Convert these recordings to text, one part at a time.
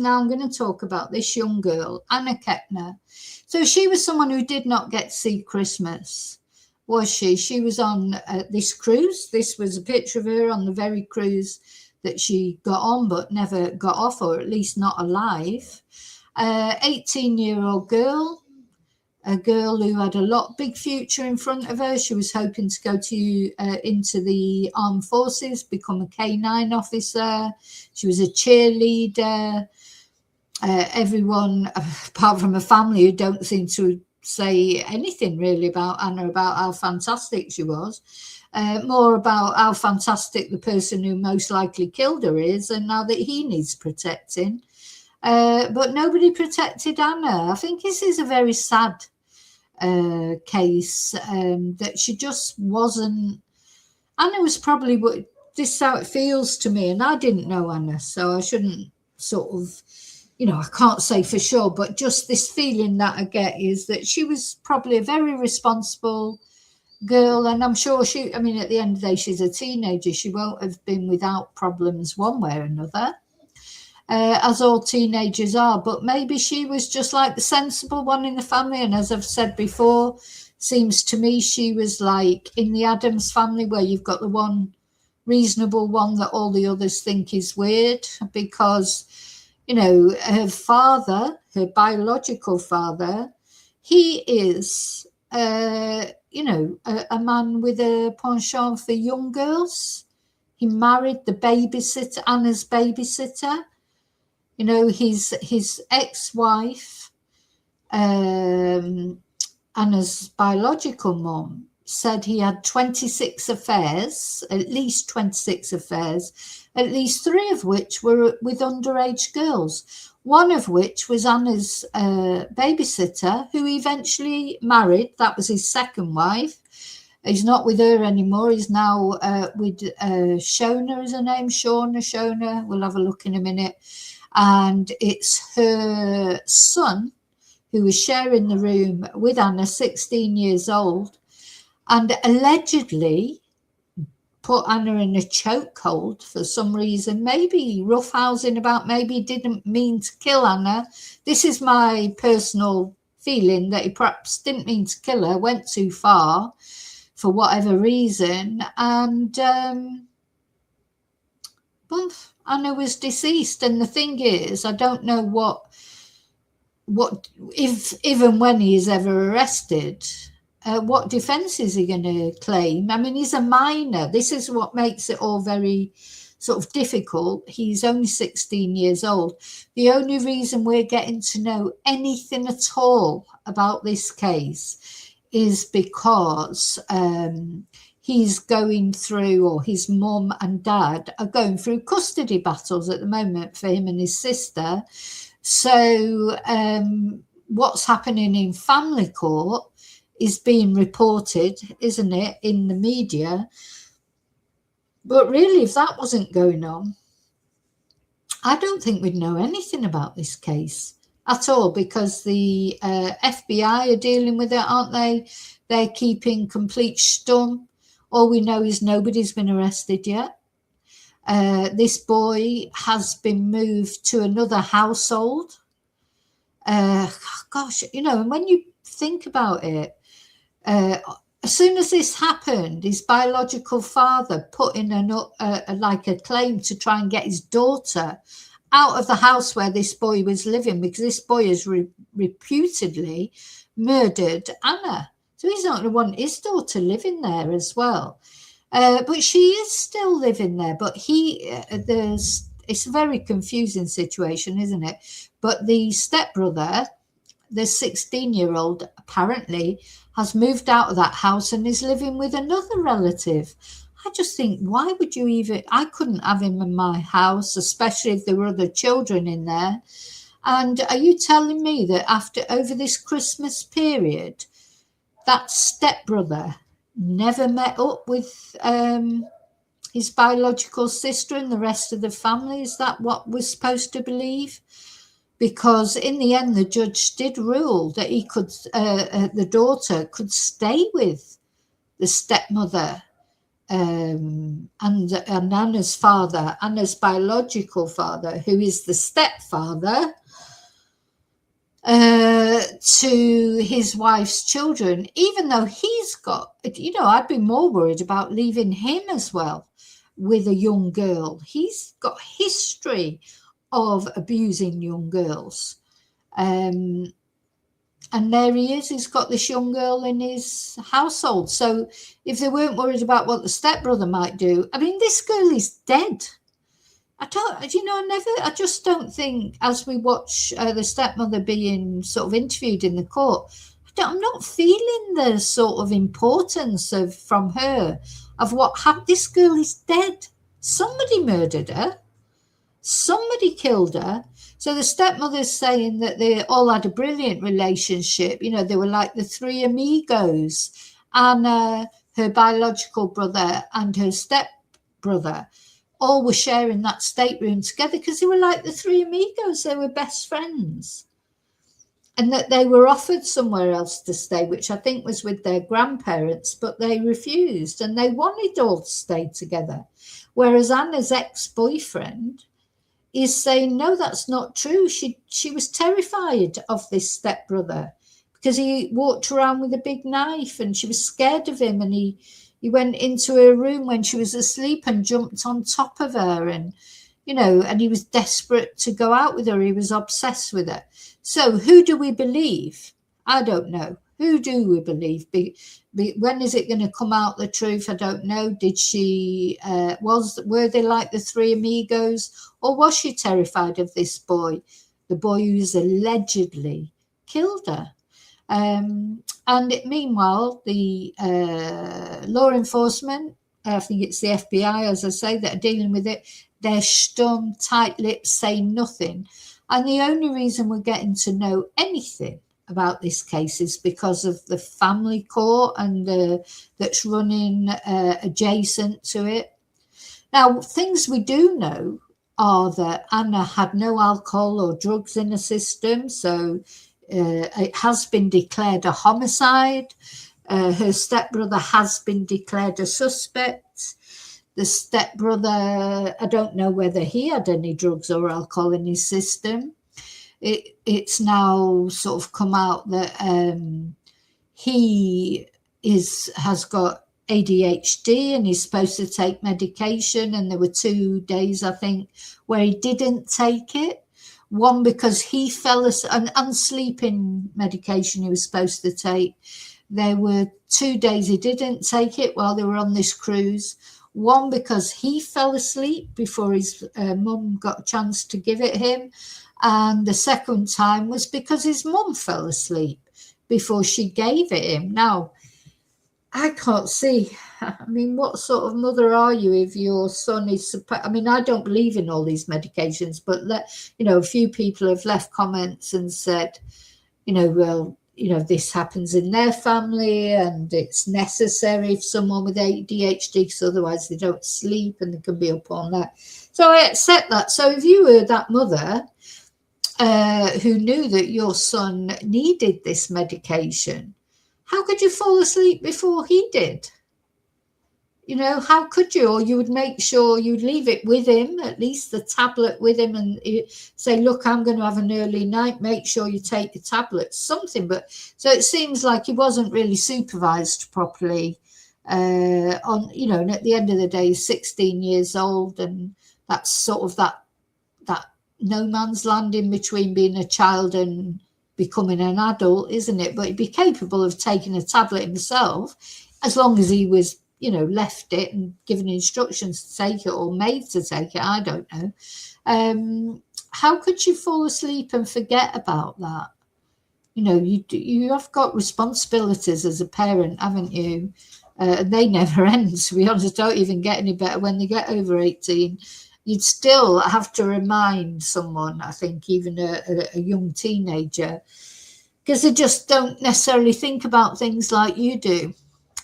Now I'm going to talk about this young girl, Anna Kepner. So she was someone who did not get to see Christmas, was she? She was on this cruise. This was a picture of her on the very cruise that she got on but never got off, or at least not alive. 18-year-old girl, a girl who had a big future in front of her. She was hoping to go into the armed forces, become a K9 officer. She was a cheerleader. Everyone, apart from her family, who don't seem to say anything really about Anna, about how fantastic she was, more about how fantastic the person who most likely killed her is, and now that he needs protecting. But nobody protected Anna. I think this is a very sad case, that she just wasn't. Anna was probably, this is how it feels to me, and I didn't know Anna, so I shouldn't sort of, I can't say for sure, but just this feeling that I get is that she was probably a very responsible girl, and I'm sure at the end of the day, she's a teenager. She won't have been without problems one way or another, as all teenagers are, but maybe she was just like the sensible one in the family. And as I've said before, seems to me she was like in the Addams family, where you've got the one reasonable one that all the others think is weird, because her father, her biological father, he is a man with a penchant for young girls. He married the babysitter, Anna's babysitter. His ex-wife, Anna's biological mom, said he had 26 affairs, at least 26 affairs, at least 3 of which were with underage girls, one of which was Anna's babysitter, who he eventually married. That was his second wife. He's not with her anymore. He's now with Shona, is her name? Shona. We'll have a look in a minute. And it's her son who was sharing the room with Anna, 16 years old, and allegedly put Anna in a chokehold for some reason, maybe roughhousing about, maybe he didn't mean to kill Anna. This is my personal feeling, that he perhaps didn't mean to kill her, went too far for whatever reason, and Anna was deceased. And the thing is, I don't know what if even when he is ever arrested, what defense is he going to claim? He's a minor. This is what makes it all very sort of difficult. He's only 16 years old. The only reason we're getting to know anything at all about this case is because he's going through, or his mum and dad are going through custody battles at the moment for him and his sister. So what's happening in family court is being reported, isn't it, in the media? But really, if that wasn't going on, I don't think we'd know anything about this case at all, because the FBI are dealing with it, aren't they? They're keeping complete stum. All we know is nobody's been arrested yet. This boy has been moved to another household. And when you think about it, as soon as this happened, his biological father put in a claim to try and get his daughter out of the house where this boy was living, because this boy has reputedly murdered Anna. So he's not going to want his daughter living there as well. But she is still living there. But it's a very confusing situation, isn't it? But the stepbrother, the 16-year-old, apparently has moved out of that house and is living with another relative. I just think, why would you even? I couldn't have him in my house, especially if there were other children in there. And are you telling me that over this Christmas period, that stepbrother never met up with his biological sister and the rest of the family? Is that what we're supposed to believe? Because in the end, the judge did rule that he the daughter could stay with the stepmother and Anna's father, Anna's biological father, who is the stepfather to his wife's children, even though he's got, I'd be more worried about leaving him as well with a young girl. He's got history of abusing young girls. And there he is, he's got this young girl in his household. So if they weren't worried about what the stepbrother might do, I mean, this girl is dead. I just don't think, as we watch the stepmother being sort of interviewed in the court, I'm not feeling the sort of importance from her of what happened. This girl is dead. Somebody murdered her. Somebody killed her. So the stepmother's saying that they all had a brilliant relationship. They were like the three amigos. Anna, her biological brother, and her stepbrother all were sharing that stateroom together because they were like the three amigos. They were best friends. And that they were offered somewhere else to stay, which I think was with their grandparents, but they refused and they wanted all to stay together. Whereas Anna's ex-boyfriend is saying, no, that's not true. She was terrified of this stepbrother because he walked around with a big knife and she was scared of him, and he went into her room when she was asleep and jumped on top of her, and and he was desperate to go out with her. He was obsessed with her. So who do we believe? I don't know. Who do we believe? When is it going to come out, the truth? I don't know. Did she, were they like the three amigos, or was she terrified of this boy, the boy who's allegedly killed her? And meanwhile, the law enforcement, I think it's the FBI, as I say, that are dealing with it, they're stum, tight-lipped, saying nothing. And the only reason we're getting to know anything about this case is because of the family court and that's running adjacent to it. Now, things we do know are that Anna had no alcohol or drugs in the system, so it has been declared a homicide. Her stepbrother has been declared a suspect. The stepbrother, I don't know whether he had any drugs or alcohol in his system. It's now sort of come out that he has got ADHD and he's supposed to take medication, and there were 2 days, I think, where he didn't take it. One because he fell asleep, and sleeping medication he was supposed to take. There were 2 days he didn't take it while they were on this cruise. One because he fell asleep before his mum got a chance to give it him. And the second time was because his mum fell asleep before she gave it him. Now, I can't see. I mean, what sort of mother are you if your son is I mean, I don't believe in all these medications, but a few people have left comments and said, well, this happens in their family and it's necessary for someone with ADHD because otherwise they don't sleep and they can be up all night. So I accept that. So if you were that mother who knew that your son needed this medication, how could you fall asleep before he did? How could you? Or you would make sure you'd leave it with him, at least the tablet with him, and say, look, I'm going to have an early night. Make sure you take the tablet, something. But so it seems like he wasn't really supervised properly and at the end of the day, he's 16 years old. And that's sort of that no man's land in between being a child and becoming an adult, isn't it? But he'd be capable of taking a tablet himself as long as he was left it and given instructions to take it or made to take it. I don't know. How could you fall asleep and forget about that? You have got responsibilities as a parent, haven't you? They never end, to be honest. Don't even get any better when they get over 18. You'd still have to remind someone, I think, even a young teenager, because they just don't necessarily think about things like you do.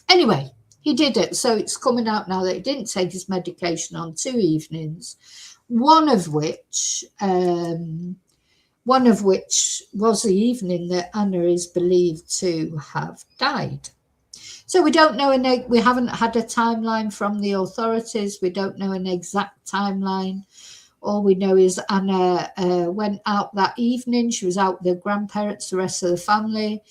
Anyway, he did it. So it's coming out now that he didn't take his medication on 2 evenings, one of which was the evening that Anna is believed to have died. So we don't know, we haven't had a timeline from the authorities. We don't know an exact timeline. All we know is Anna went out that evening. She was out with her grandparents, the rest of the family.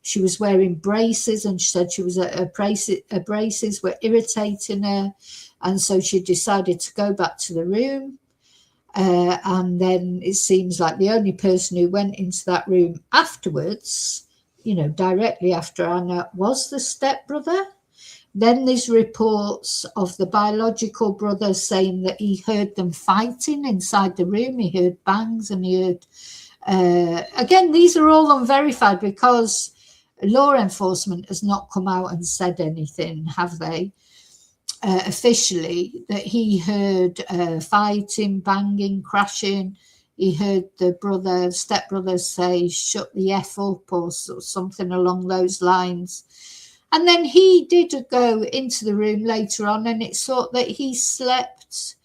She was wearing braces, and she said she was her braces were irritating her, and so she decided to go back to the room. And then it seems like the only person who went into that room afterwards, you know, directly after Anna, was the stepbrother. Then there's reports of the biological brother saying that he heard them fighting inside the room. He heard bangs, and he heard, again, these are all unverified because law enforcement has not come out and said anything, have they? Officially, that he heard fighting, banging, crashing. He heard the stepbrother say, "Shut the F up," or something along those lines. And then he did go into the room later on, and it's thought that he slept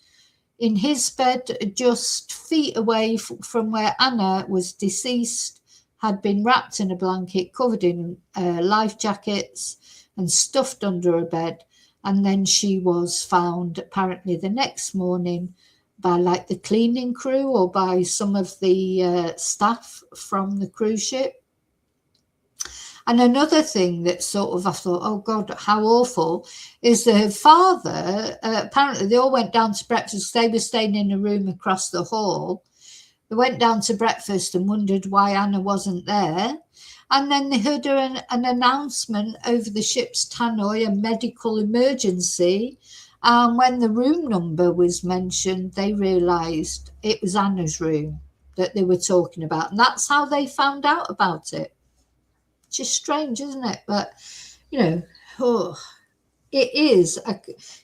in his bed just feet away from where Anna was deceased, had been wrapped in a blanket, covered in life jackets, and stuffed under a bed. And then she was found apparently the next morning by like the cleaning crew or by some of the staff from the cruise ship. And another thing that sort of I thought, oh God, how awful, is the father, apparently they all went down to breakfast. They were staying in a room across the hall. They went down to breakfast and wondered why Anna wasn't there. And then they heard an announcement over the ship's tannoy, a medical emergency. And when the room number was mentioned, they realised it was Anna's room that they were talking about. And that's how they found out about it. It's just strange, isn't it? But, you know, it is,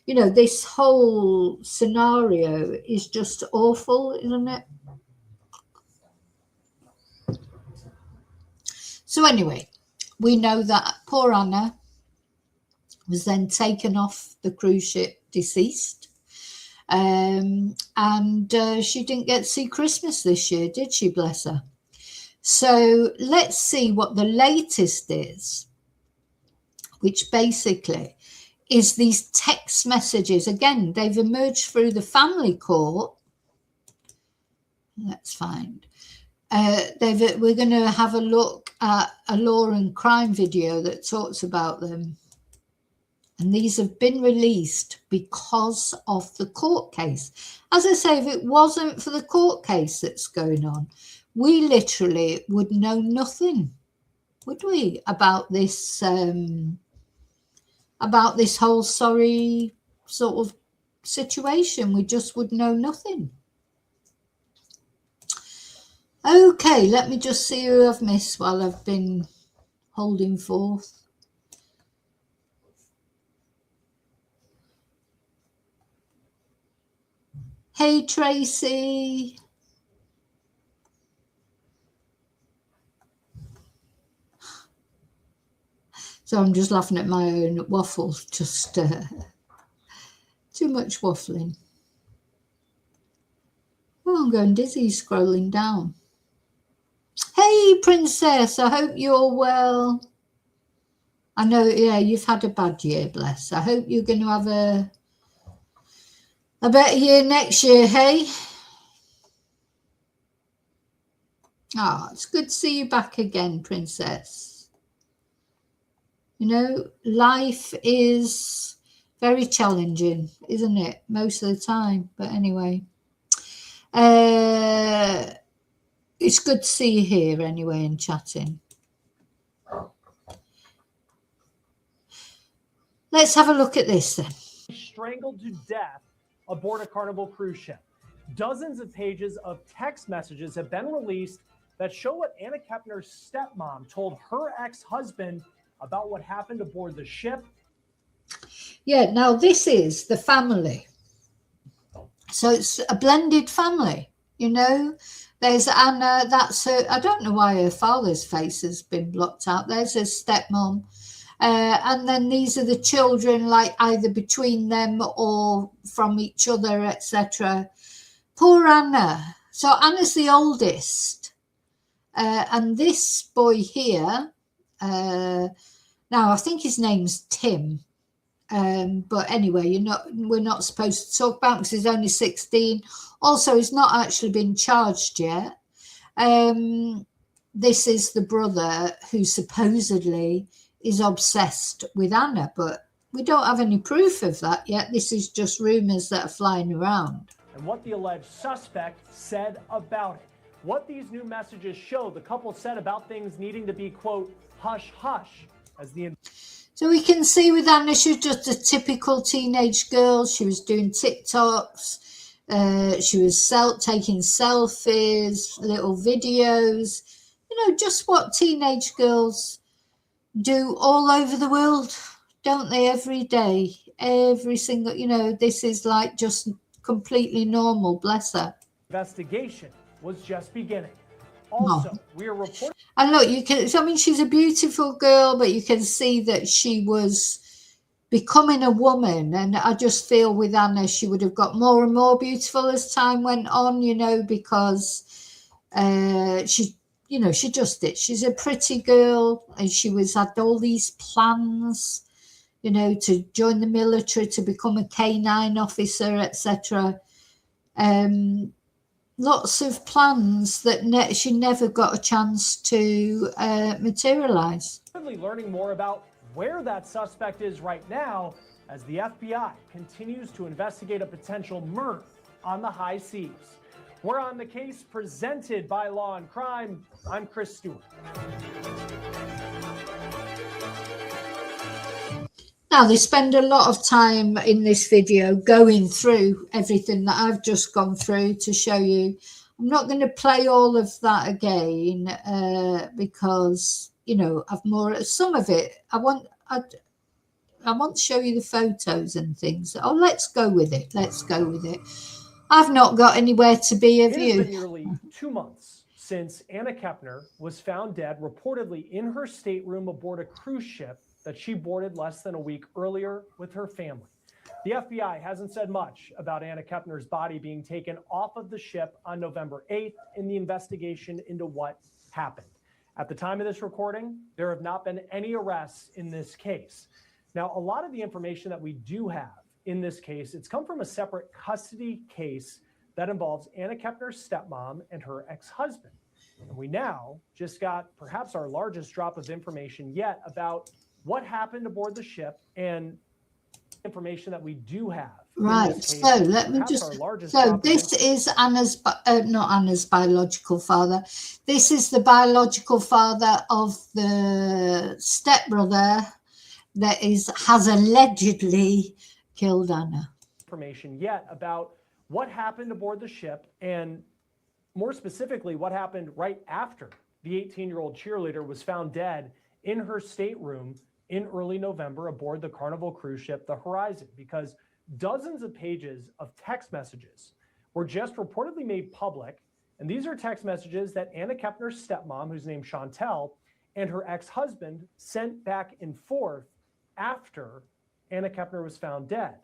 you know, this whole scenario is just awful, isn't it? So anyway, we know that poor Anna was then taken off the cruise ship deceased. And she didn't get to see Christmas this year, did she, bless her? So let's see what the latest is, which basically is these text messages. Again, they've emerged through the family court. Let's find. We're going to have a look at a law and crime video that talks about them. And these have been released because of the court case. As I say, if it wasn't for the court case that's going on, we literally would know nothing, would we, about this whole sorry sort of situation. We just would know nothing. Okay, let me just see who I've missed while I've been holding forth. Hey, Tracy. So I'm just laughing at my own waffle, just too much waffling. Oh, I'm going dizzy scrolling down. Hey, Princess, I hope you're well. I know, yeah, you've had a bad year, bless. I hope you're going to have a better year next year, hey? Ah, it's good to see you back again, Princess. You know, life is very challenging, isn't it? Most of the time. But anyway, it's good to see you here anyway and chatting. Let's have a look at this then. Strangled to death aboard a Carnival cruise ship. Dozens of pages of text messages have been released that show what Anna Kepner's stepmom told her ex-husband about what happened aboard the ship. Yeah, now this is the family. So it's a blended family, you know. There's Anna, that's her. I don't know why her father's face has been blocked out. There's her stepmom. And then these are the children, like either between them or from each other, etc. Poor Anna. So Anna's the oldest. And this boy here, now Now, I think his name's Tim. But anyway, we're not supposed to talk about because he's only 16. Also, he's not actually been charged yet. This is the brother who supposedly is obsessed with Anna, but we don't have any proof of that yet. This is just rumors that are flying around. And what the alleged suspect said about it. What these new messages show, the couple said about things needing to be, quote, hush, hush, as the... So we can see with Anna, she was just a typical teenage girl. She was doing TikToks. She was taking selfies, little videos, just what teenage girls do all over the world, don't they? Every day, every single, this is like just completely normal, bless her. Investigation was just beginning. Also, we are reporting. And look, she's a beautiful girl, but you can see that she was becoming a woman. And I just feel with Anna, she would have got more and more beautiful as time went on, because she just did. She's a pretty girl, and she had all these plans, to join the military, to become a K9 officer, etc. Lots of plans that she never got a chance to materialize. Learning more about where that suspect is right now as the FBI continues to investigate a potential murder on the high seas. We're on the case presented by Law and Crime. I'm Chris Stewart. Now, they spend a lot of time in this video going through everything that I've just gone through to show you. I'm not going to play all of that again because, some of it, I want to show you the photos and things. Oh, let's go with it. I've not got anywhere to be of you. It has been nearly 2 months since Anna Kepner was found dead, reportedly in her stateroom aboard a cruise ship that she boarded less than a week earlier with her family. The FBI hasn't said much about Anna Kepner's body being taken off of the ship on November 8th in the investigation into what happened. At the time of this recording, there have not been any arrests in this case. Now, a lot of the information that we do have in this case, it's come from a separate custody case that involves Anna Kepner's stepmom and her ex-husband. And we now just got perhaps our largest drop of information yet about what happened aboard the ship and information that we do have. Right. So let me just. So this is Anna's, not Anna's biological father. This is the biological father of the stepbrother that has allegedly killed Anna. Information yet about what happened aboard the ship, and more specifically, what happened right after the 18-year-old cheerleader was found dead in her stateroom in early November aboard the Carnival cruise ship, the Horizon, because dozens of pages of text messages were just reportedly made public. And these are text messages that Anna Kepner's stepmom, who's named Chantel, and her ex-husband sent back and forth after Anna Kepner was found dead.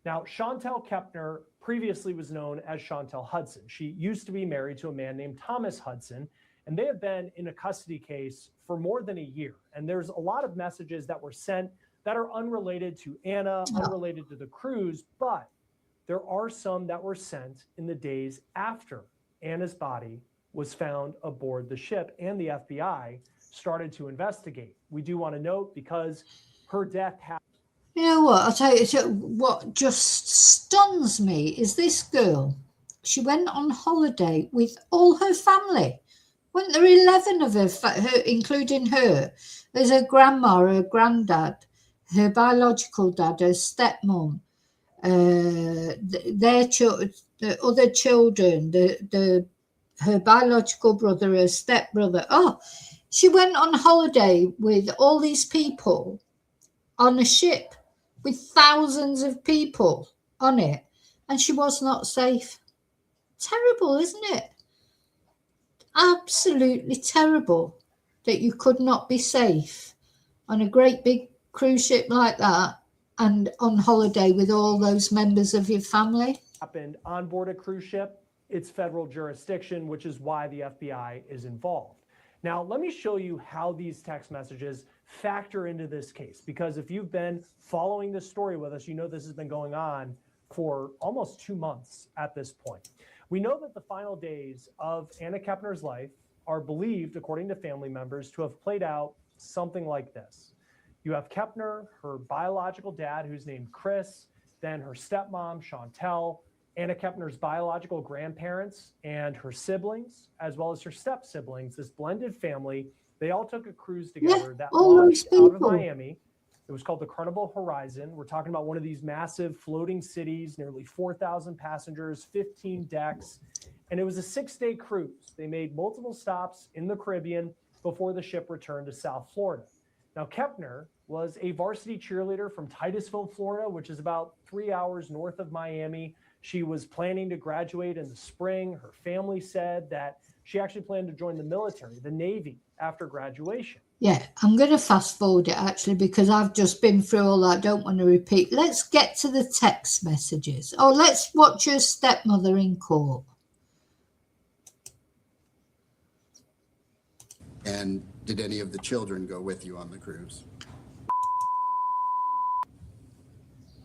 Now, Chantel Kepner previously was known as Chantel Hudson. She used to be married to a man named Thomas Hudson, and they have been in a custody case for more than a year. And there's a lot of messages that were sent that are unrelated to Anna, unrelated to the cruise, but there are some that were sent in the days after Anna's body was found aboard the ship and the FBI started to investigate. We do want to note, because her death happened. You know what, I'll tell you, so what just stuns me is this girl. She went on holiday with all her family. Weren't there 11 of her, including her? There's her grandma, her granddad, her biological dad, her stepmom, the other children, her biological brother, her stepbrother. Oh, she went on holiday with all these people on a ship with thousands of people on it, and she was not safe. Terrible, isn't it? Absolutely terrible that you could not be safe on a great big cruise ship like that and on holiday with all those members of your family. Happened on board a cruise ship. It's federal jurisdiction, which is why the FBI is involved. Now, let me show you how these text messages factor into this case, because if you've been following this story with us, you know this has been going on for almost 2 months at this point. We know that the final days of Anna Kepner's life are believed, according to family members, to have played out something like this. You have Kepner, her biological dad, who's named Chris, then her stepmom, Chantel, Anna Kepner's biological grandparents and her siblings, as well as her step-siblings, this blended family. They all took a cruise together that launched out of Miami. It was called the Carnival Horizon. We're talking about one of these massive floating cities, nearly 4,000 passengers, 15 decks, and it was a 6-day cruise. They made multiple stops in the Caribbean before the ship returned to South Florida. Now, Kepner was a varsity cheerleader from Titusville, Florida, which is about 3 hours north of Miami. She was planning to graduate in the spring. Her family said that she actually planned to join the military, the Navy, after graduation. Yeah, I'm going to fast forward it actually because I've just been through all that. I don't want to repeat. Let's get to the text messages. Oh, let's watch your stepmother in court. And did any of the children go with you on the cruise?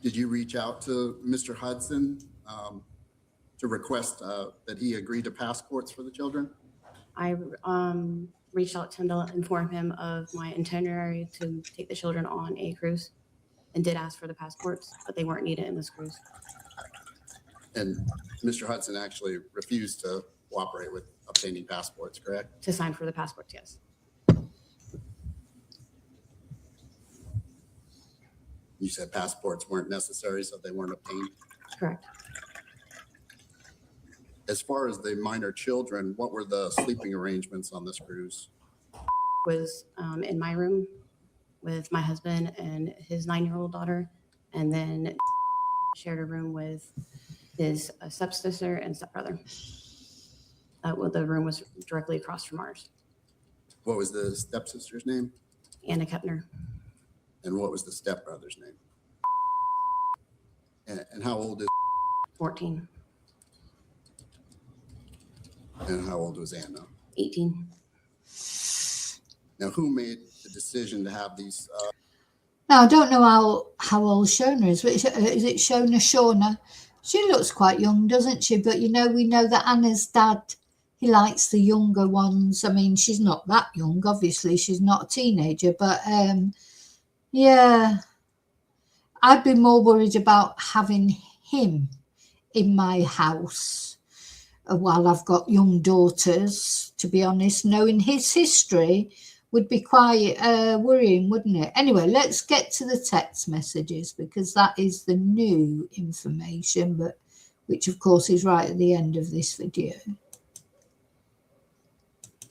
Did you reach out to Mr. Hudson to request that he agree to passports for the children? I reached out to him to inform him of my itinerary to take the children on a cruise and did ask for the passports, but they weren't needed in this cruise. And Mr. Hudson actually refused to cooperate with obtaining passports, correct? To sign for the passports, yes. You said passports weren't necessary, so they weren't obtained? Correct. As far as the minor children, what were the sleeping arrangements on this cruise? Was in my room with my husband and his 9-year-old daughter, and then shared a room with his stepsister and stepbrother. Well, the room was directly across from ours. What was the stepsister's name? Anna Kepner. And what was the stepbrother's name? And how old is 14. And how old was Anna? 18. Now, who made the decision to have these? Now, I don't know how old Shona is. Is it Shona? She looks quite young, doesn't she? But, you know, we know that Anna's dad, he likes the younger ones. I mean, she's not that young, obviously. She's not a teenager. But, yeah, I'd be more worried about having him in my house while I've got young daughters, to be honest. Knowing his history would be quite worrying, wouldn't it? Anyway, let's get to the text messages because that is the new information, but which of course is right at the end of this video.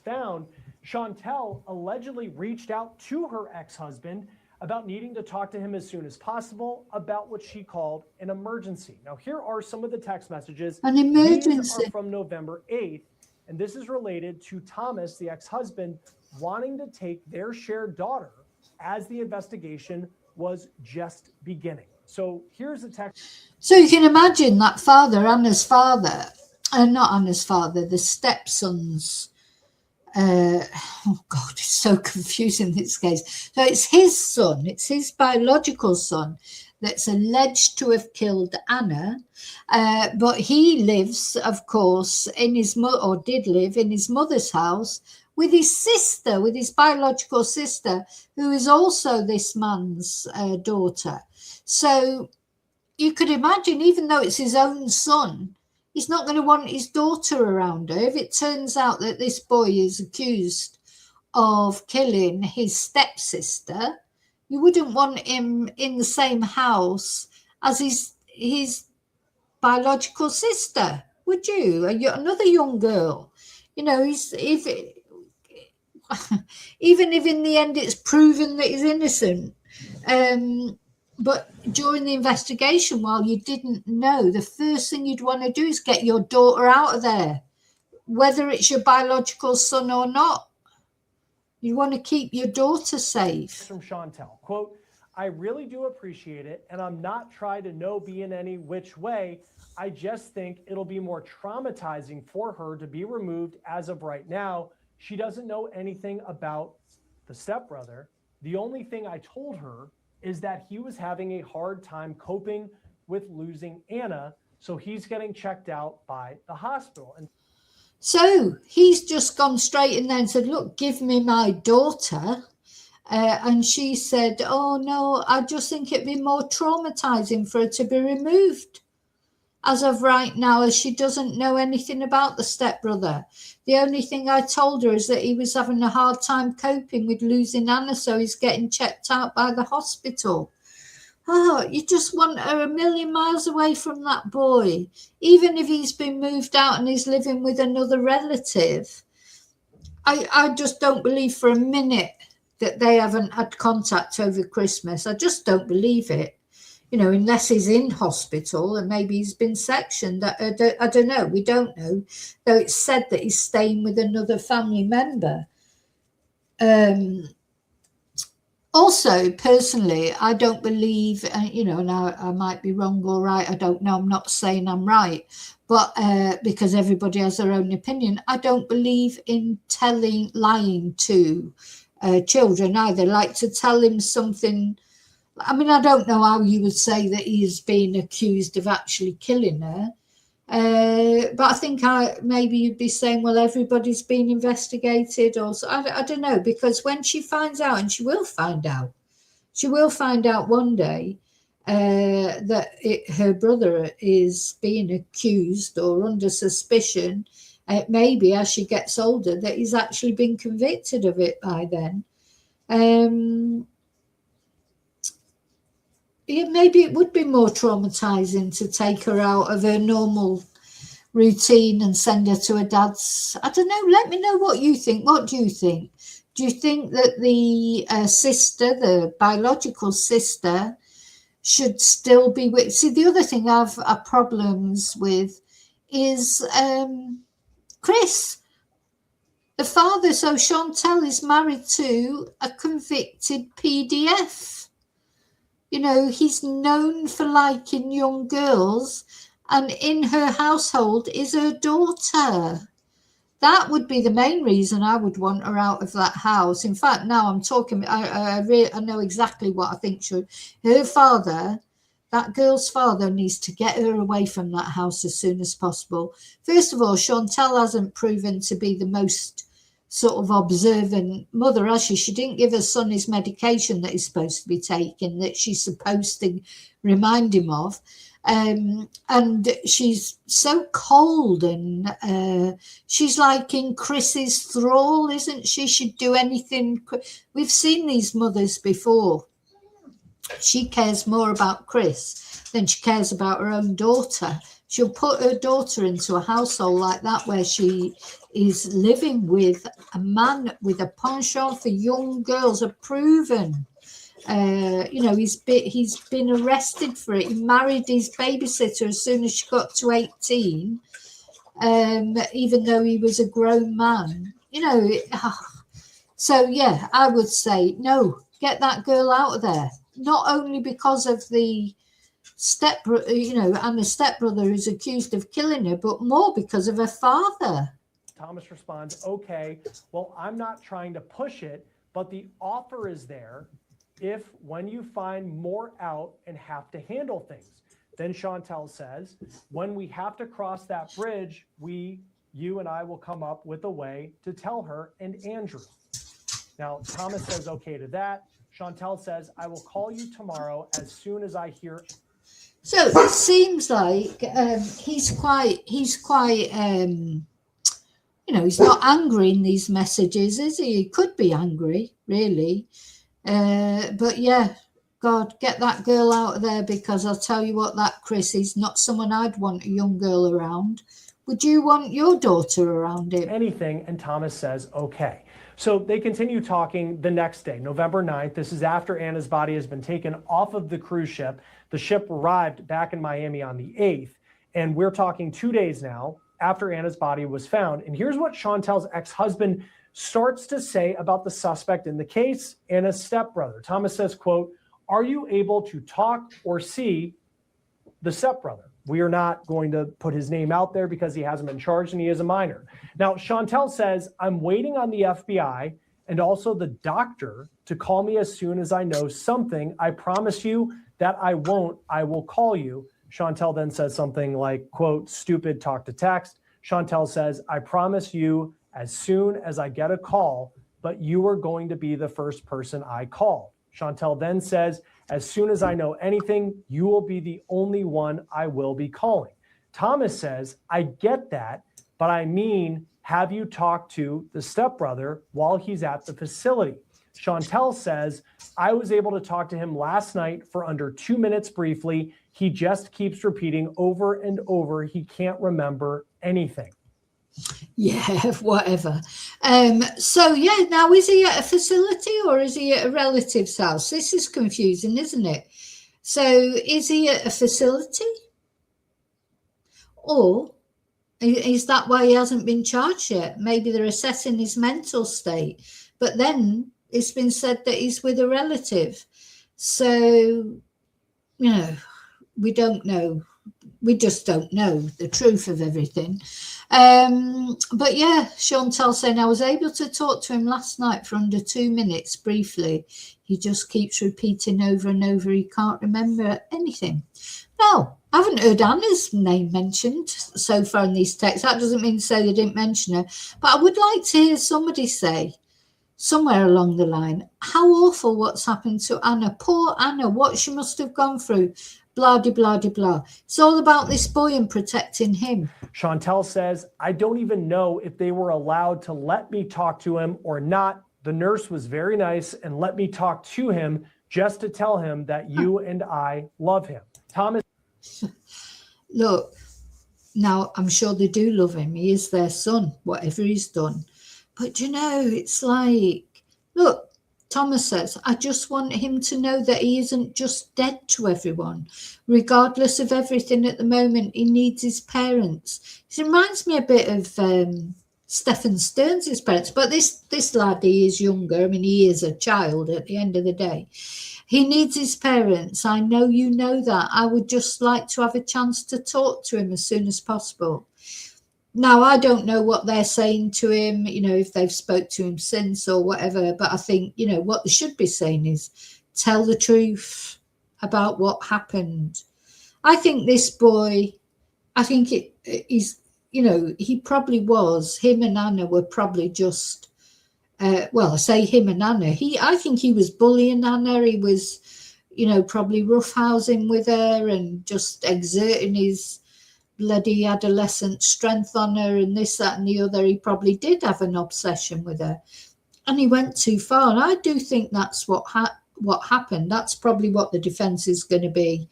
Found Chantel allegedly reached out to her ex-husband about needing to talk to him as soon as possible about what she called an emergency. Now, here are some of the text messages. An emergency. These are from November 8th, and this is related to Thomas, the ex-husband, wanting to take their shared daughter as the investigation was just beginning. So here's a text. So you can imagine that father, Anna's father, not Anna's father, the stepson's, oh God, it's so confusing, this case. So it's his son, it's his biological son that's alleged to have killed Anna, but he lives, of course, in his or did live in his mother's house with his sister, with his biological sister, who is also this man's daughter. So you could imagine, even though it's his own son, he's not going to want his daughter around her. If it turns out that this boy is accused of killing his stepsister, you wouldn't want him in the same house as his biological sister, would you? Another young girl. You know, even if in the end it's proven that he's innocent. But during the investigation, while you didn't know, the first thing you'd want to do is get your daughter out of there, whether it's your biological son or not. You want to keep your daughter safe. From Chantel, quote, "I really do appreciate it, and I'm not trying to be in any which way. I just think it'll be more traumatizing for her to be removed as of right now She doesn't know anything about the stepbrother. The only thing I told her is that he was having a hard time coping with losing Anna, so he's getting checked out by the hospital. And so he's just gone straight in there and said, look, give me my daughter. And she said, oh, no, I just think it'd be more traumatizing for her to be removed as of right now, as she doesn't know anything about the stepbrother. The only thing I told her is that he was having a hard time coping with losing Anna, so he's getting checked out by the hospital. Oh, you just want her a million miles away from that boy, even if he's been moved out and he's living with another relative. I just don't believe for a minute that they haven't had contact over Christmas. I just don't believe it. You know, unless he's in hospital and maybe he's been sectioned. I don't know. We don't know. Though it's said that he's staying with another family member. Also, personally, I don't believe, you know, and I might be wrong or right. I don't know. I'm not saying I'm right. But because everybody has their own opinion, I don't believe in lying to children either. Like to tell him something. I mean, I don't know how you would say that he is being accused of actually killing her. But I think maybe you'd be saying, well, everybody's been investigated. Or so. I don't know, because when she finds out, and she will find out one day that her brother is being accused or under suspicion. Maybe as she gets older, that he's actually been convicted of it by then. Maybe it would be more traumatizing to take her out of her normal routine and send her to her dad's. I don't know. Let me know what you think. What do you think? Do you think that the sister, the biological sister, should still be with? See, the other thing I've problems with is Chris, the father. So Chantel is married to a convicted PDF. You know, he's known for liking young girls, and in her household is her daughter. That would be the main reason I would want her out of that house. In fact, now I'm talking, I know exactly what I think should. Her father, that girl's father, needs to get her away from that house as soon as possible. First of all, Chantel hasn't proven to be the most sort of observant mother, has she? She didn't give her son his medication that he's supposed to be taking, that she's supposed to remind him of. And she's so cold, and she's like in Chris's thrall, isn't she? She'd do anything. We've seen these mothers before. She cares more about Chris than she cares about her own daughter. She'll put her daughter into a household like that where she is living with a man with a penchant for young girls, a proven. You know, he's been arrested for it. He married his babysitter as soon as she got to 18, even though he was a grown man. You know, so yeah, I would say no. Get that girl out of there. Not only because of the stepbrother, you know, and the stepbrother who's accused of killing her, but more because of her father. Thomas responds, okay, well, I'm not trying to push it, but the offer is there if when you find more out and have to handle things. Then Chantel says, when we have to cross that bridge, you and I will come up with a way to tell her and Andrew. Now, Thomas says okay to that. Chantel says, I will call you tomorrow as soon as I hear. So it seems like he's quite, you know, he's not angry in these messages, is he? He could be angry, really. But yeah, God, get that girl out of there, because I'll tell you what, that Chris is not someone I'd want a young girl around. Would you want your daughter around him? Anything, and Thomas says, okay. So they continue talking the next day, November 9th. This is after Anna's body has been taken off of the cruise ship. The ship arrived back in Miami on the 8th, and we're talking 2 days now after Anna's body was found. And here's what Chantel's ex-husband starts to say about the suspect in the case, Anna's stepbrother. Thomas says, quote, are you able to talk or see the stepbrother? we are not going to put his name out there because he hasn't been charged and he is a minor. Now, Chantel says, I'm waiting on the FBI and also the doctor to call me as soon as I know something. I promise you that I won't. I will call you. Chantel then says something like, quote, stupid, talk to text. Chantel says, I promise you as soon as I get a call, but you are going to be the first person I call. Chantel then says, as soon as I know anything, you will be the only one I will be calling. Thomas says, I get that, but I mean, have you talked to the stepbrother while he's at the facility? Chantel says, I was able to talk to him last night for under 2 minutes briefly. He just keeps repeating over and over. He can't remember anything. Yeah, whatever. So yeah, now is he at a facility or is he at a relative's house? This is confusing, isn't it? So is he at a facility? Or is that why he hasn't been charged yet? Maybe they're assessing his mental state. But then it's been said that he's with a relative. So, you know, we don't know. We just don't know the truth of everything. But yeah, Chantel saying, I was able to talk to him last night for under 2 minutes briefly. He just keeps repeating over and over. He can't remember anything. No, I haven't heard Anna's name mentioned so far in these texts. That doesn't mean to say they didn't mention her. But I would like to hear somebody say somewhere along the line, how awful what's happened to Anna. Poor Anna, what she must have gone through. Blah, de, blah, de, blah. It's all about this boy and protecting him. Chantel says, I don't even know if they were allowed to let me talk to him or not. The nurse was very nice and let me talk to him just to tell him that you and I love him. Thomas. Look, now I'm sure they do love him. He is their son, whatever he's done. But, you know, it's like, look, Thomas says, I just want him to know that he isn't just dead to everyone. Regardless of everything at the moment, he needs his parents. It reminds me a bit of Stephen Stearns' parents. But this lad, he is younger. I mean, he is a child at the end of the day. He needs his parents. I know you know that. I would just like to have a chance to talk to him as soon as possible. Now, I don't know what they're saying to him, you know, if they've spoke to him since or whatever, but I think, you know, what they should be saying is tell the truth about what happened. I think this boy, I think he's, you know, he probably was, him and Anna were probably just, well, I say him and Anna. I think he was bullying Anna. He was, you know, probably roughhousing with her and just exerting his bloody adolescent strength on her and this, that and the other. He probably did have an obsession with her and he went too far. And I do think that's what happened. That's probably what the defence is going to be.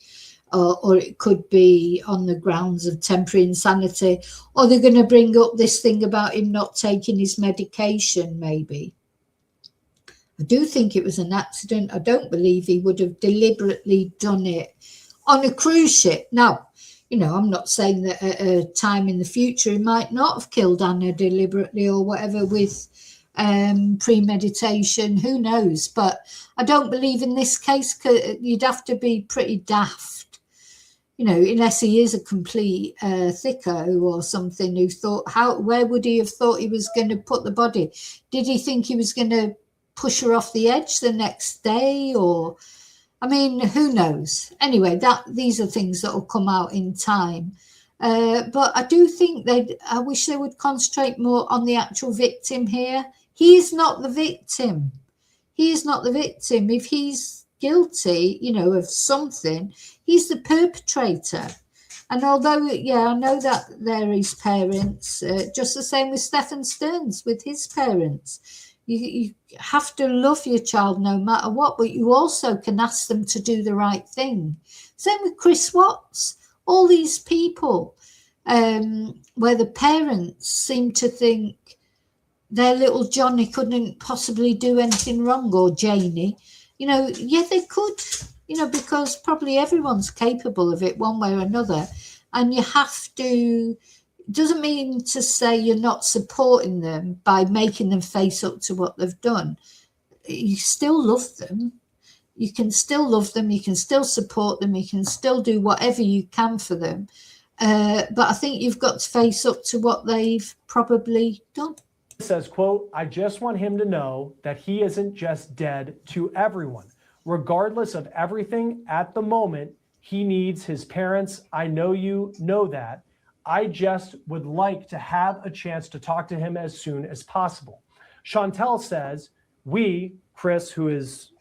Or it could be on the grounds of temporary insanity, or they're going to bring up this thing about him not taking his medication, maybe. I do think it was an accident. I don't believe he would have deliberately done it on a cruise ship. Now, you know, I'm not saying that at a time in the future he might not have killed Anna deliberately or whatever with premeditation. Who knows? But I don't believe in this case. You'd have to be pretty daft, you know, unless he is a complete thicko or something who thought, where would he have thought he was going to put the body? Did he think he was going to push her off the edge the next day? Or, I mean, who knows? Anyway, these are things that will come out in time. But I do think I wish they would concentrate more on the actual victim here. He's not the victim. He is not the victim. If he's guilty, you know, of something, he's the perpetrator. And although, yeah, I know that they're his parents, just the same with Stephen Stearns with his parents. You have to love your child no matter what, but you also can ask them to do the right thing. Same with Chris Watts. All these people where the parents seem to think their little Johnny couldn't possibly do anything wrong, or Janie. You know, yeah, they could, you know, because probably everyone's capable of it one way or another. And you have to, doesn't mean to say you're not supporting them by making them face up to what they've done. You still love them. You can still love them, you can still support them, you can still do whatever you can for them. But I think you've got to face up to what they've probably done. It says, quote, I just want him to know that he isn't just dead to everyone. Regardless of everything at the moment, he needs his parents. I know you know that. I just would like to have a chance to talk to him as soon as possible. Chantel says, we, Chris, who is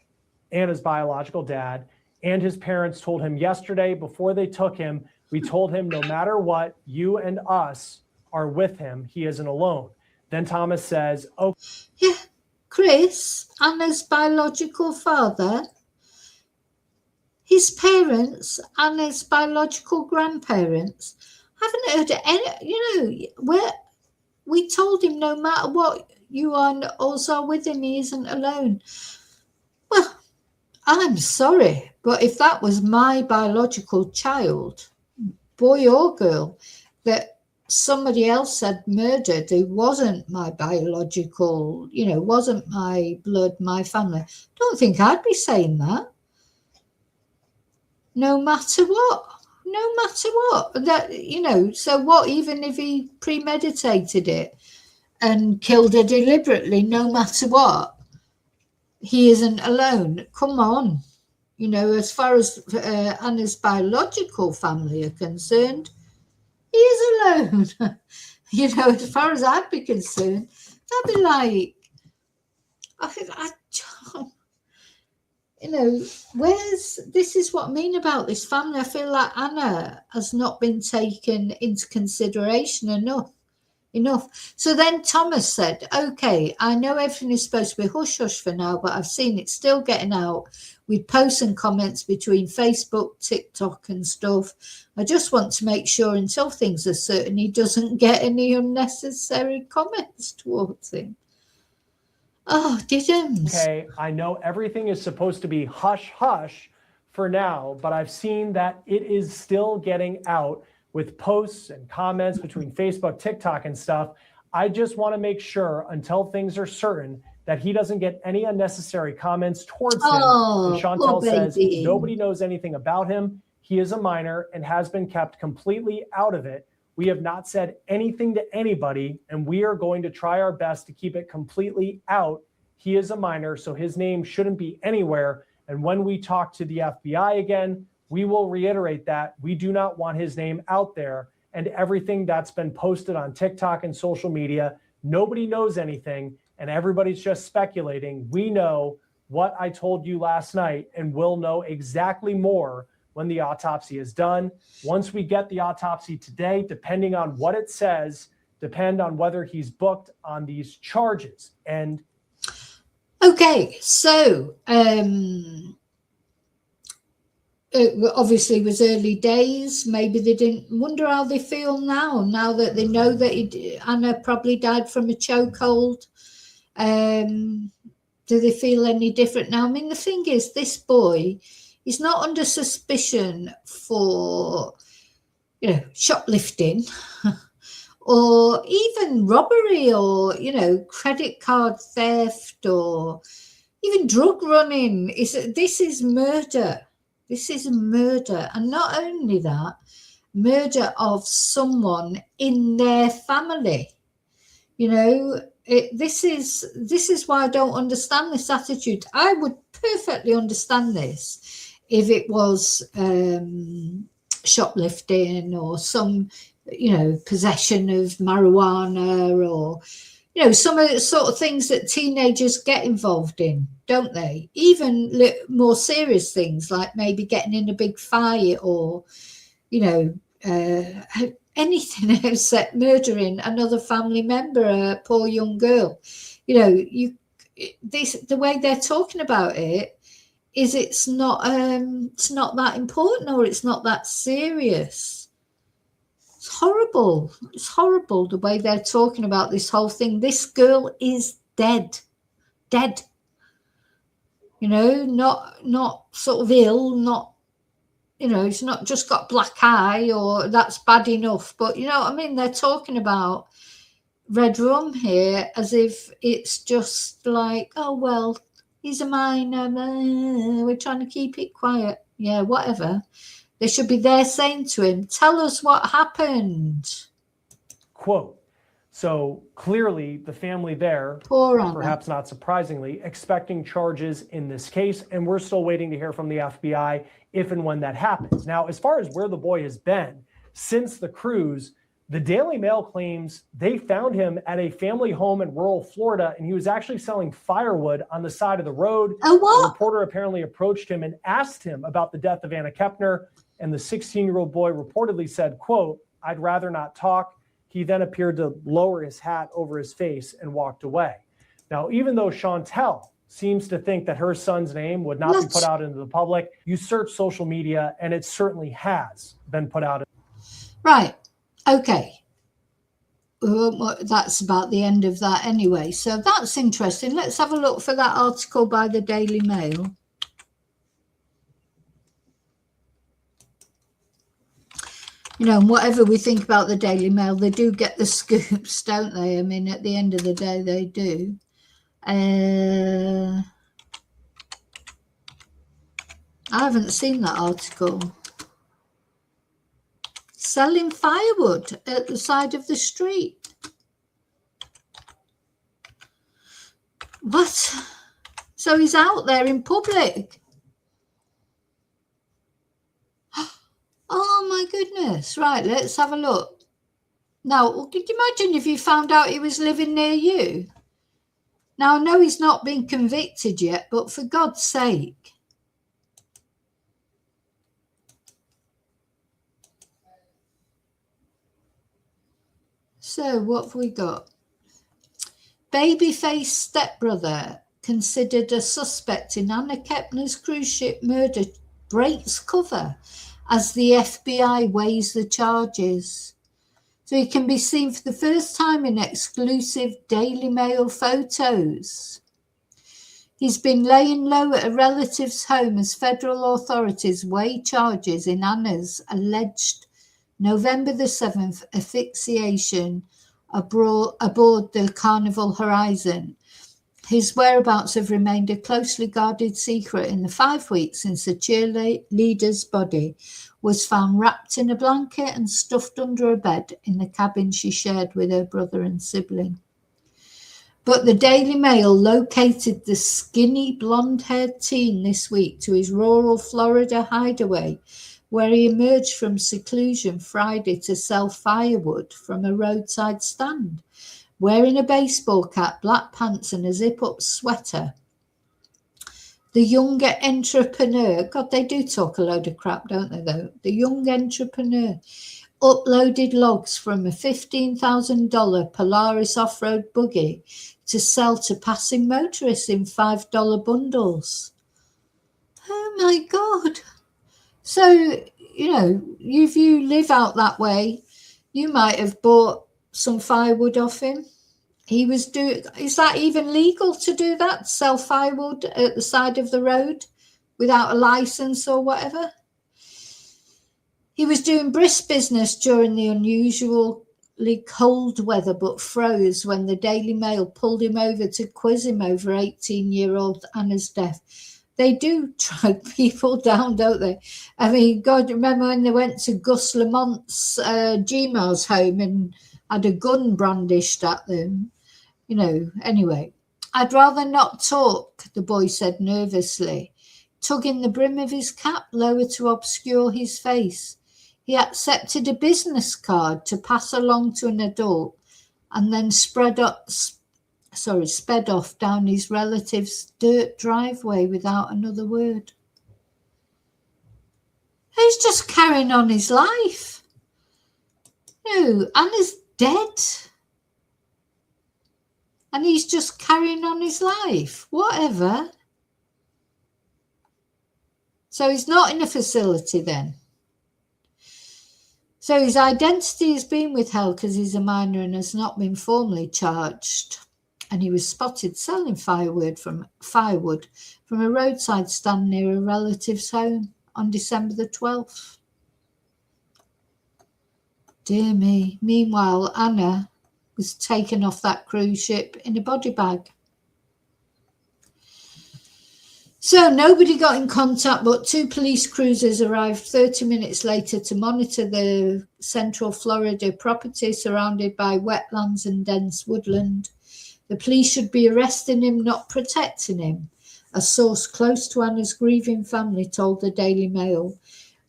Anna's biological dad, and his parents told him yesterday before they took him, we told him no matter what, you and us are with him. He isn't alone. Then Thomas says, oh. Yeah, Chris, Anna's biological father, his parents, Anna's biological grandparents, haven't heard any, where we told him no matter what, you are also with him, he isn't alone. Well, I'm sorry, but if that was my biological child, boy or girl, that somebody else had murdered who wasn't my biological, wasn't my blood, my family, don't think I'd be saying that. No matter what. That, so what, even if he premeditated it and killed her deliberately, no matter what, he isn't alone. Come on. As far as Anna's biological family are concerned, he is alone. As far as I'd be concerned, I'd be like, this is what I mean about this family. I feel like Anna has not been taken into consideration enough. So then Thomas said, okay, I know everything is supposed to be hush-hush for now, but I've seen it still getting out with posts and comments between Facebook, TikTok and stuff. I just want to make sure until things are certain he doesn't get any unnecessary comments towards him. Oh, didn't. Okay, I know everything is supposed to be hush-hush for now, but I've seen that it is still getting out with posts and comments between Facebook, TikTok and stuff. I just want to make sure until things are certain that he doesn't get any unnecessary comments towards him. And Chantel says, nobody knows anything about him. He is a minor and has been kept completely out of it. We have not said anything to anybody, and we are going to try our best to keep it completely out. He is a minor, so his name shouldn't be anywhere. And when we talk to the FBI again, we will reiterate that we do not want his name out there, and everything that's been posted on TikTok and social media, nobody knows anything and everybody's just speculating. We know what I told you last night and we'll know exactly more when the autopsy is done. Once we get the autopsy today, depending on what it says, depend on whether he's booked on these charges. And okay, so it obviously was early days. Maybe they didn't wonder how they feel now that they know that Anna probably died from a chokehold. Do they feel any different now? I mean, the thing is, this boy is not under suspicion for, shoplifting or even robbery or, credit card theft or even drug running. This is murder. This is murder. And not only that, murder of someone in their family. This is why I don't understand this attitude. I would perfectly understand this if it was shoplifting or some, possession of marijuana or, some of the sort of things that teenagers get involved in, don't they? Even more serious things like maybe getting in a big fight or, anything except murdering another family member, a poor young girl. The way they're talking about it is it's not that important or it's not that serious. It's horrible. It's horrible the way they're talking about this whole thing. This girl is dead. Not sort of ill, not, it's not just got black eye or that's bad enough. But you know what I mean? They're talking about red rum here as if it's just like, oh, well, he's a minor. We're trying to keep it quiet. Yeah, whatever. They should be there saying to him, tell us what happened. Quote, so clearly the family there, Poor Anna. perhaps not surprisingly, expecting charges in this case, and we're still waiting to hear from the FBI if and when that happens. Now, as far as where the boy has been since the cruise, the Daily Mail claims they found him at a family home in rural Florida, and he was actually selling firewood on the side of the road. Oh, what? A reporter apparently approached him and asked him about the death of Anna Kepner, and the 16-year-old boy reportedly said, quote, I'd rather not talk. He then appeared to lower his hat over his face and walked away. Now, even though Chantel seems to think that her son's name would not be put out into the public, you search social media and it certainly has been put out. Right. Okay. That's about the end of that anyway. So that's interesting. Let's have a look for that article by the Daily Mail. You know, and whatever we think about the Daily Mail, they do get the scoops, don't they? I mean, at the end of the day, they do. I haven't seen that article. Selling firewood at the side of the street. What? So he's out there in public. Oh my goodness. Right, let's have a look. Now, could you imagine if you found out he was living near you? Now, I know he's not been convicted yet, but for God's sake. So, what have we got? Babyface stepbrother considered a suspect in Anna Kepner's cruise ship murder breaks cover as the FBI weighs the charges. So he can be seen for the first time in exclusive Daily Mail photos. He's been laying low at a relative's home as federal authorities weigh charges in Anna's alleged November the 7th asphyxiation aboard the Carnival Horizon. His whereabouts have remained a closely guarded secret in the 5 weeks since the cheerleader's body was found wrapped in a blanket and stuffed under a bed in the cabin she shared with her brother and sibling. But the Daily Mail located the skinny blonde-haired teen this week to his rural Florida hideaway, where he emerged from seclusion Friday to sell firewood from a roadside stand, wearing a baseball cap, black pants and a zip-up sweater. The younger entrepreneur, God, they do talk a load of crap, don't they, though? The young entrepreneur uploaded logs from a $15,000 Polaris off-road buggy to sell to passing motorists in $5 bundles. Oh, my God. So, you know, if you live out that way, you might have bought some firewood off him. He was doing, is that even legal to do that? Sell firewood at the side of the road without a license or whatever? He was doing brisk business during the unusually cold weather, but froze when the Daily Mail pulled him over to quiz him over 18-year-old Anna's death. They do track people down, don't they? I mean, God, remember when they went to Gus Lamont's Gmail's home and had a gun brandished at them? You know, anyway. I'd rather not talk, the boy said nervously, tugging the brim of his cap lower to obscure his face. He accepted a business card to pass along to an adult and then sped off down his relative's dirt driveway without another word. He's just carrying on his life. No, Anna's dead. And he's just carrying on his life. Whatever. So he's not in a facility then. So his identity has been withheld because he's a minor and has not been formally charged. And he was spotted selling firewood from a roadside stand near a relative's home on December the 12th. Dear me. Meanwhile, Anna was taken off that cruise ship in a body bag. So nobody got in contact, but 2 police cruisers arrived 30 minutes later to monitor the Central Florida property surrounded by wetlands and dense woodland. The police should be arresting him, not protecting him, a source close to Anna's grieving family told the Daily Mail.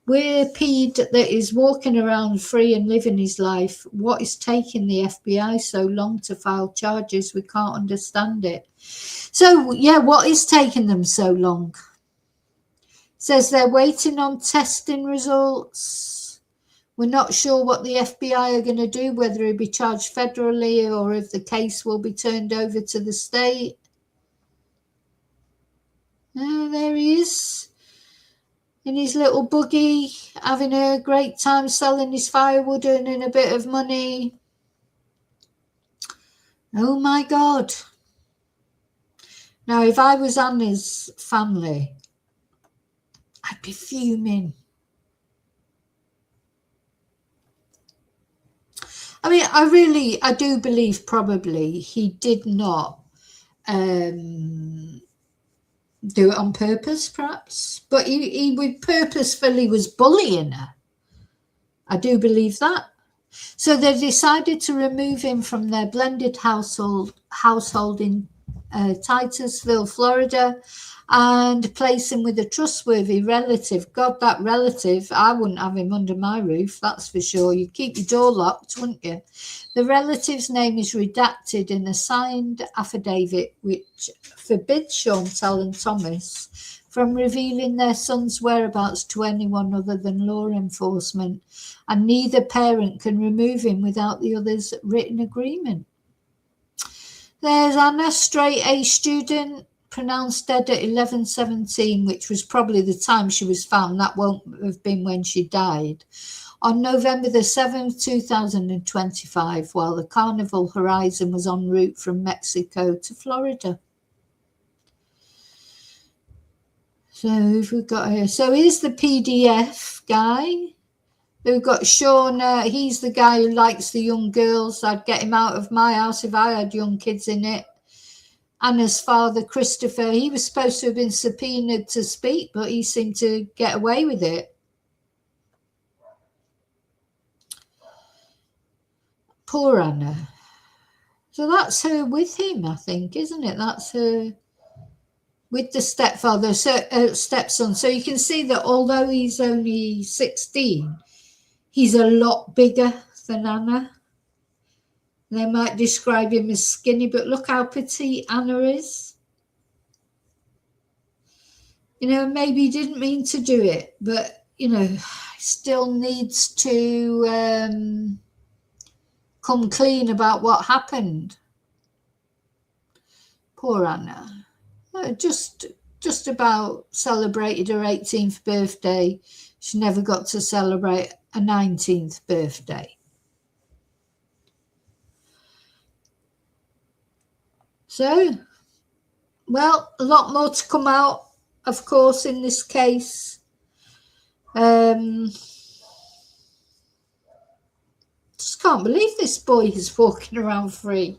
We're peed that he's walking around free and living his life. What is taking the FBI so long to file charges? We can't understand it. So, yeah, what is taking them so long? Says they're waiting on testing results. We're not sure what the FBI are going to do, whether he'll be charged federally or if the case will be turned over to the state. Oh, there he is. In his little buggy, having a great time selling his firewood, earning a bit of money. Oh my God. Now, if I was Anna's family, I'd be fuming. I mean, I do believe probably he did not do it on purpose, perhaps, but he would purposefully was bullying her. I do believe that. So they decided to remove him from their blended household in Titusville, Florida, and place him with a trustworthy relative. God, that relative, I wouldn't have him under my roof, that's for sure. You'd keep your door locked, wouldn't you? The relative's name is redacted in a signed affidavit which forbids Chantal and Thomas from revealing their son's whereabouts to anyone other than law enforcement, and neither parent can remove him without the other's written agreement. There's Anna, straight A student, pronounced dead at 11:17, which was probably the time she was found. That won't have been when she died. On November the 7th, 2025, while the Carnival Horizon was en route from Mexico to Florida. So we've got here. So here's the PDF guy. We've got Sean. He's the guy who likes the young girls. I'd get him out of my house if I had young kids in it. Anna's father, Christopher, he was supposed to have been subpoenaed to speak, but he seemed to get away with it. Poor Anna. So that's her with him, I think, isn't it? That's her with the stepfather, stepson. So you can see that although he's only 16, he's a lot bigger than Anna. They might describe him as skinny, but look how petite Anna is. You know, maybe he didn't mean to do it, but, you know, still needs to come clean about what happened. Poor Anna. Just about celebrated her 18th birthday. She never got to celebrate a 19th birthday. So, well, a lot more to come out, of course, in this case. Just can't believe this boy is walking around free.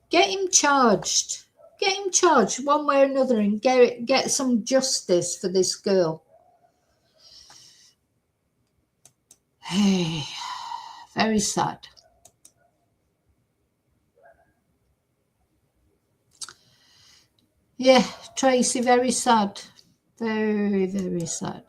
Get him charged. Get him charged one way or another and get some justice for this girl. Hey, very sad. Yeah, Tracy, very sad. Very, very sad.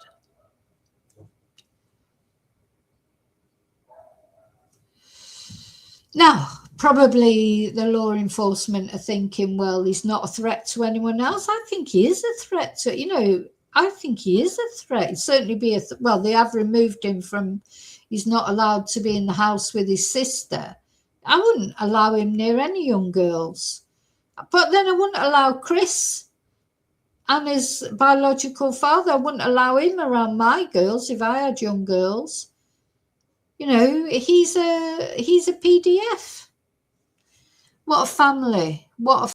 Now, probably the law enforcement are thinking, well, he's not a threat to anyone else. I think he is a threat to, you know, I think he is a threat. He'd certainly be well, they have removed him from, he's not allowed to be in the house with his sister. I wouldn't allow him near any young girls. But then I wouldn't allow Chris and his biological father. I wouldn't allow him around my girls if I had young girls. You know, he's a PDF. What a family. What a